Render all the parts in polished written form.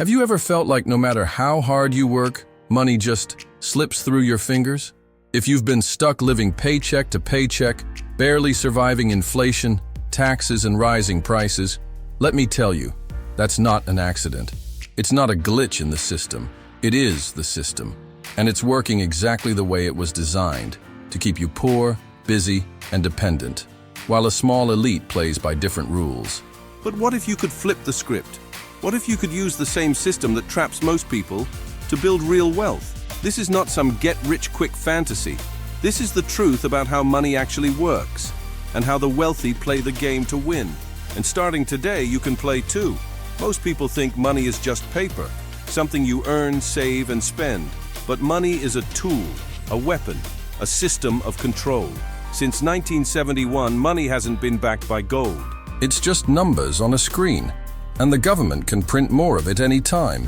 Have you ever felt like no matter how hard you work, money just slips through your fingers? If you've been stuck living paycheck to paycheck, barely surviving inflation, taxes, and rising prices, let me tell you, that's not an accident. It's not a glitch in the system. It is the system. And it's working exactly the way it was designed, to keep you poor, busy, and dependent, while a small elite plays by different rules. But what if you could flip the script? What if you could use the same system that traps most people to build real wealth? This is not some get-rich-quick fantasy. This is the truth about how money actually works, and how the wealthy play the game to win. And starting today, you can play too. Most people think money is just paper, something you earn, save, and spend. But money is a tool, a weapon, a system of control. Since 1971, money hasn't been backed by gold. It's just numbers on a screen, and the government can print more of it any time.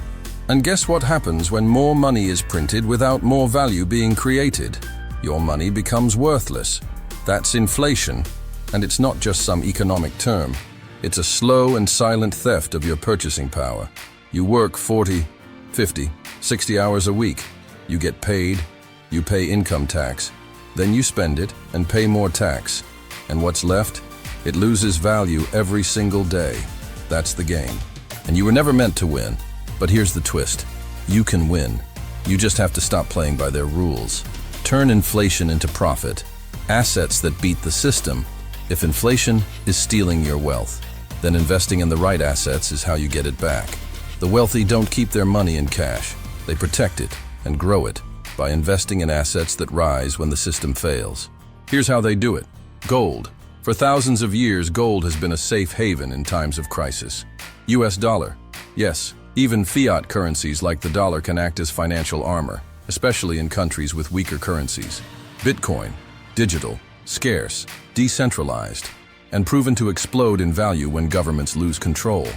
And guess what happens when more money is printed without more value being created? Your money becomes worthless. That's inflation, and it's not just some economic term. It's a slow and silent theft of your purchasing power. You work 40, 50, 60 hours a week. You get paid, you pay income tax, then you spend it and pay more tax. And what's left? It loses value every single day. That's the game. And you were never meant to win. But here's the twist. You can win. You just have to stop playing by their rules. Turn inflation into profit. Assets that beat the system. If inflation is stealing your wealth, then investing in the right assets is how you get it back. The wealthy don't keep their money in cash. They protect it and grow it by investing in assets that rise when the system fails. Here's how they do it. Gold. For thousands of years, gold has been a safe haven in times of crisis. US dollar. Yes, even fiat currencies like the dollar can act as financial armor, especially in countries with weaker currencies. Bitcoin. Digital, scarce, decentralized, and proven to explode in value when governments lose control.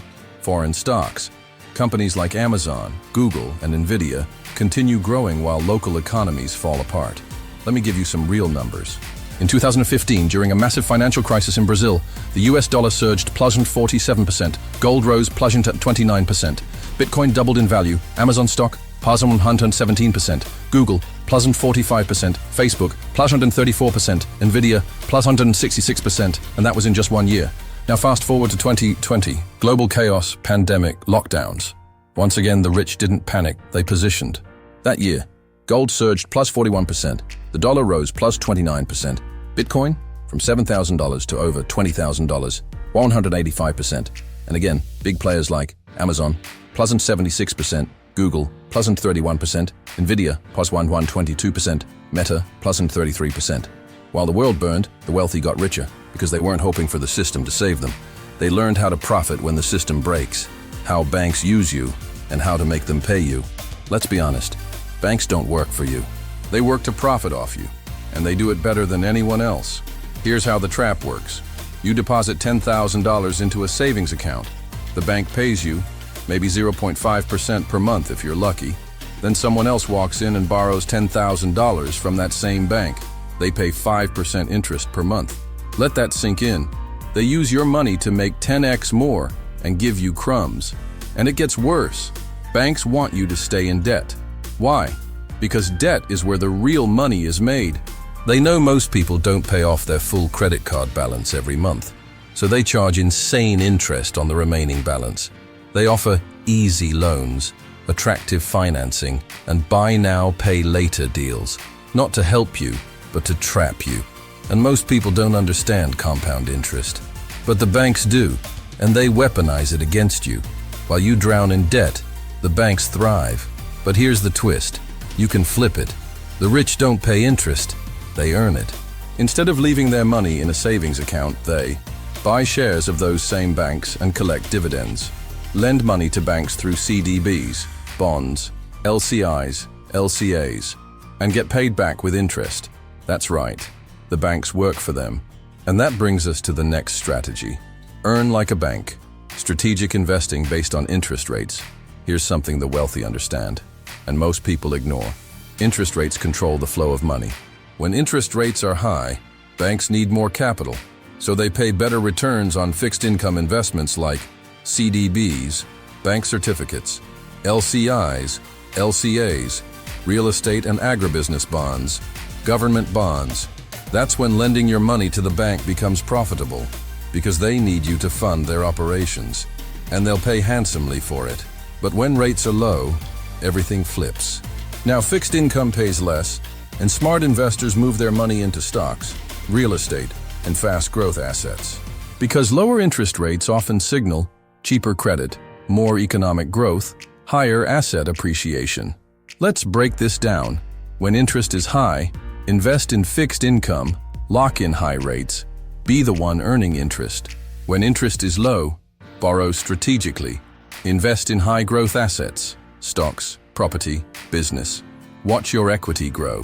Foreign stocks. Companies like Amazon, Google, and Nvidia continue growing while local economies fall apart. Let me give you some real numbers. In 2015, during a massive financial crisis in Brazil, the US dollar surged +47%, gold rose +29%, Bitcoin doubled in value, Amazon stock +117%, Google +45%, Facebook +134%, Nvidia +166%, and that was in just 1 year. Now fast forward to 2020, global chaos, pandemic, lockdowns. Once again, the rich didn't panic, they positioned. That year, gold surged +41%, the dollar rose +29%, Bitcoin from $7,000 to over $20,000, 185%. And again, big players like Amazon, +76%, Google, +31%, Nvidia, +122%, Meta, +33%. While the world burned, the wealthy got richer because they weren't hoping for the system to save them. They learned how to profit when the system breaks, how banks use you, and how to make them pay you. Let's be honest, banks don't work for you. They work to profit off you, and they do it better than anyone else. Here's how the trap works. You deposit $10,000 into a savings account. The bank pays you, maybe 0.5% per month if you're lucky. Then someone else walks in and borrows $10,000 from that same bank. They pay 5% interest per month. Let that sink in. They use your money to make 10x more and give you crumbs. And it gets worse. Banks want you to stay in debt. Why? Because debt is where the real money is made. They know most people don't pay off their full credit card balance every month, so they charge insane interest on the remaining balance. They offer easy loans, attractive financing, and buy now, pay later deals, not to help you, but to trap you. And most people don't understand compound interest. But the banks do, and they weaponize it against you. While you drown in debt, the banks thrive. But here's the twist. You can flip it. The rich don't pay interest, they earn it. Instead of leaving their money in a savings account, they buy shares of those same banks and collect dividends. Lend money to banks through CDBs, bonds, LCIs, LCAs, and get paid back with interest. That's right, the banks work for them. And that brings us to the next strategy. Earn like a bank. Strategic investing based on interest rates. Here's something the wealthy understand, and most people ignore. Interest rates control the flow of money. When interest rates are high, banks need more capital, so they pay better returns on fixed income investments like CDBs, bank certificates, LCIs, LCAs, real estate and agribusiness bonds, government bonds. That's when lending your money to the bank becomes profitable, because they need you to fund their operations, and they'll pay handsomely for it. But when rates are low, everything flips. Now fixed income pays less, and smart investors move their money into stocks, real estate, and fast growth assets. Because lower interest rates often signal cheaper credit, more economic growth, higher asset appreciation. Let's break this down. When interest is high, invest in fixed income, lock in high rates, be the one earning interest. When interest is low, borrow strategically. Invest in high growth assets, stocks, property, business. Watch your equity grow.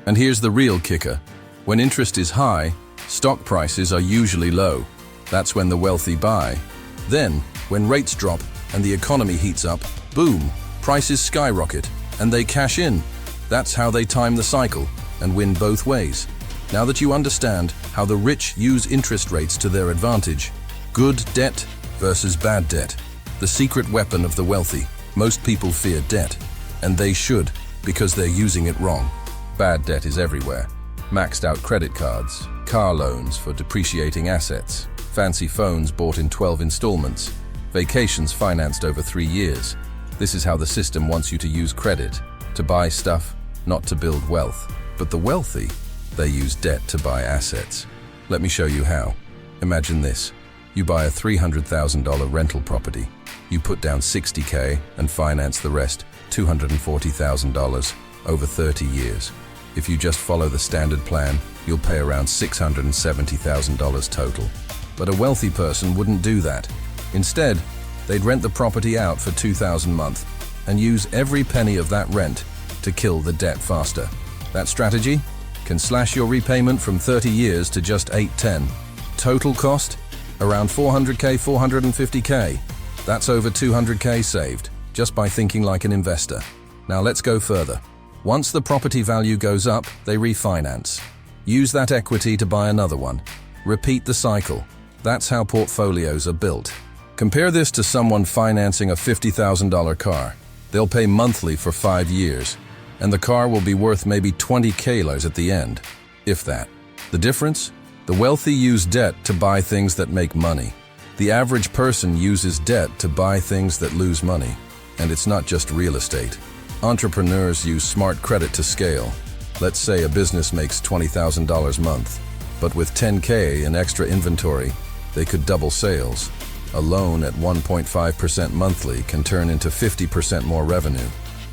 And here's the real kicker. When interest is high, stock prices are usually low. That's when the wealthy buy. Then, when rates drop and the economy heats up, boom, prices skyrocket and they cash in. That's how they time the cycle and win both ways. Now that you understand how the rich use interest rates to their advantage, good debt versus bad debt, the secret weapon of the wealthy. Most people fear debt, and they should, because they're using it wrong. Bad debt is everywhere. Maxed out credit cards, car loans for depreciating assets, fancy phones bought in 12 installments, vacations financed over 3 years. This is how the system wants you to use credit, to buy stuff, not to build wealth. But the wealthy, they use debt to buy assets. Let me show you how. Imagine this. You buy a $300,000 rental property. You put down $60K and finance the rest, $240,000, over 30 years. If you just follow the standard plan, you'll pay around $670,000 total. But a wealthy person wouldn't do that. Instead, they'd rent the property out for $2,000 a month and use every penny of that rent to kill the debt faster. That strategy can slash your repayment from 30 years to just 8-10. Total cost? Around $400K, $450K. That's over $200K saved, just by thinking like an investor. Now let's go further. Once the property value goes up, they refinance. Use that equity to buy another one. Repeat the cycle. That's how portfolios are built. Compare this to someone financing a $50,000 car. They'll pay monthly for 5 years, and the car will be worth maybe $20K at the end, if that. The difference? The wealthy use debt to buy things that make money. The average person uses debt to buy things that lose money. And it's not just real estate. Entrepreneurs use smart credit to scale. Let's say a business makes $20,000 a month, but with $10K in extra inventory, they could double sales. A loan at 1.5% monthly can turn into 50% more revenue.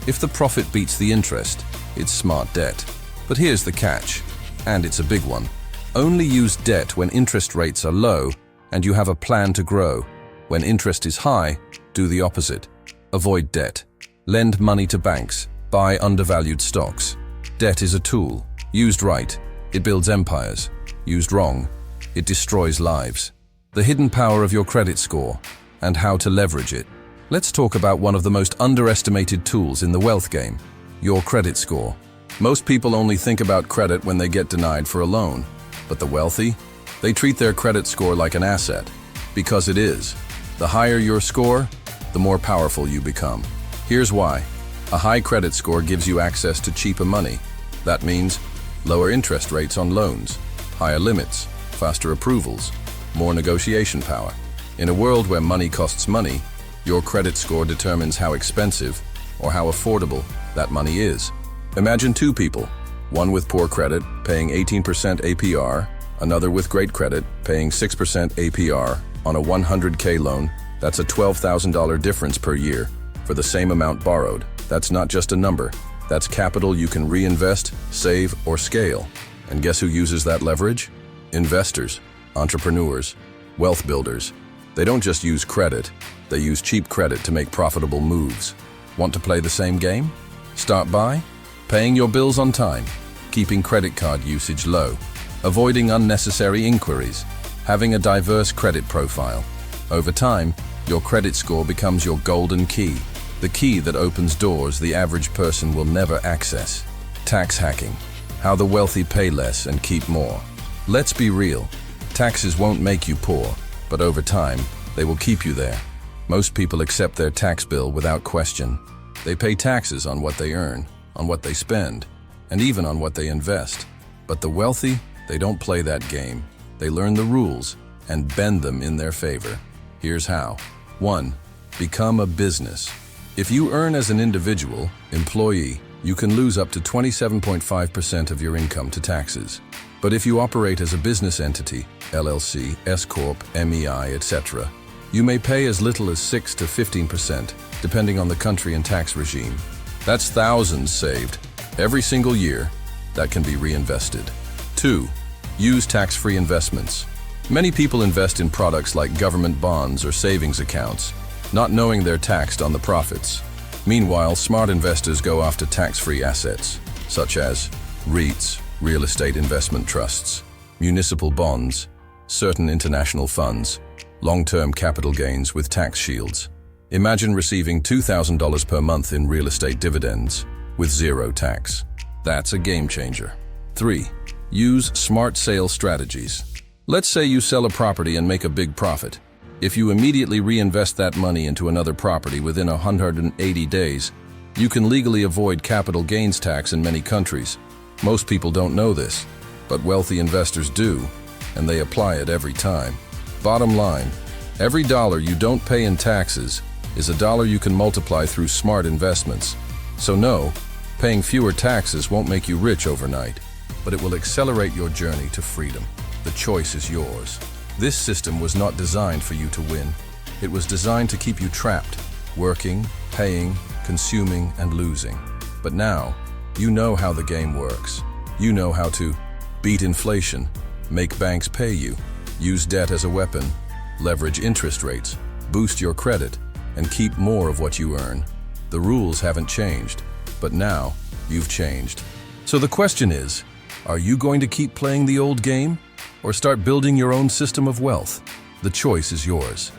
If the profit beats the interest, it's smart debt. But here's the catch, and it's a big one. Only use debt when interest rates are low and you have a plan to grow. When interest is high, do the opposite. Avoid debt. Lend money to banks. Buy undervalued stocks. Debt is a tool. Used right, it builds empires. Used wrong, it destroys lives. The hidden power of your credit score and how to leverage it. Let's talk about one of the most underestimated tools in the wealth game, your credit score. Most people only think about credit when they get denied for a loan. But the wealthy, they treat their credit score like an asset, because it is. The higher your score, the more powerful you become. Here's why. A high credit score gives you access to cheaper money. That means lower interest rates on loans, higher limits, faster approvals, more negotiation power. In a world where money costs money, your credit score determines how expensive or how affordable that money is. Imagine two people. One with poor credit, paying 18% APR, another with great credit, paying 6% APR on a $100K loan. That's a $12,000 difference per year for the same amount borrowed. That's not just a number. That's capital you can reinvest, save, or scale. And guess who uses that leverage? Investors, entrepreneurs, wealth builders. They don't just use credit, they use cheap credit to make profitable moves. Want to play the same game? Start by paying your bills on time, keeping credit card usage low, avoiding unnecessary inquiries, having a diverse credit profile. Over time, your credit score becomes your golden key, the key that opens doors the average person will never access. Tax hacking, how the wealthy pay less and keep more. Let's be real, taxes won't make you poor, but over time, they will keep you there. Most people accept their tax bill without question. They pay taxes on what they earn, on what they spend, and even on what they invest. But the wealthy, they don't play that game. They learn the rules and bend them in their favor. Here's how. 1. Become a business. If you earn as an individual, employee, you can lose up to 27.5% of your income to taxes. But if you operate as a business entity, LLC, S-Corp, MEI, etc., you may pay as little as 6 to 15%, depending on the country and tax regime. That's thousands saved every single year that can be reinvested. 2. Use tax-free investments. Many people invest in products like government bonds or savings accounts, not knowing they're taxed on the profits. Meanwhile, smart investors go after tax-free assets, such as REITs, real estate investment trusts, municipal bonds, certain international funds, long-term capital gains with tax shields. Imagine receiving $2,000 per month in real estate dividends with zero tax. That's a game changer. 3. Use smart sales strategies. Let's say you sell a property and make a big profit. If you immediately reinvest that money into another property within 180 days, you can legally avoid capital gains tax in many countries. Most people don't know this, but wealthy investors do, and they apply it every time. Bottom line, every dollar you don't pay in taxes is a dollar you can multiply through smart investments. So no, paying fewer taxes won't make you rich overnight, but it will accelerate your journey to freedom. The choice is yours. This system was not designed for you to win. It was designed to keep you trapped, working, paying, consuming, and losing. But now, you know how the game works. You know how to beat inflation, make banks pay you, use debt as a weapon, leverage interest rates, boost your credit, and keep more of what you earn. The rules haven't changed, but now you've changed. So the question is, are you going to keep playing the old game or start building your own system of wealth? The choice is yours.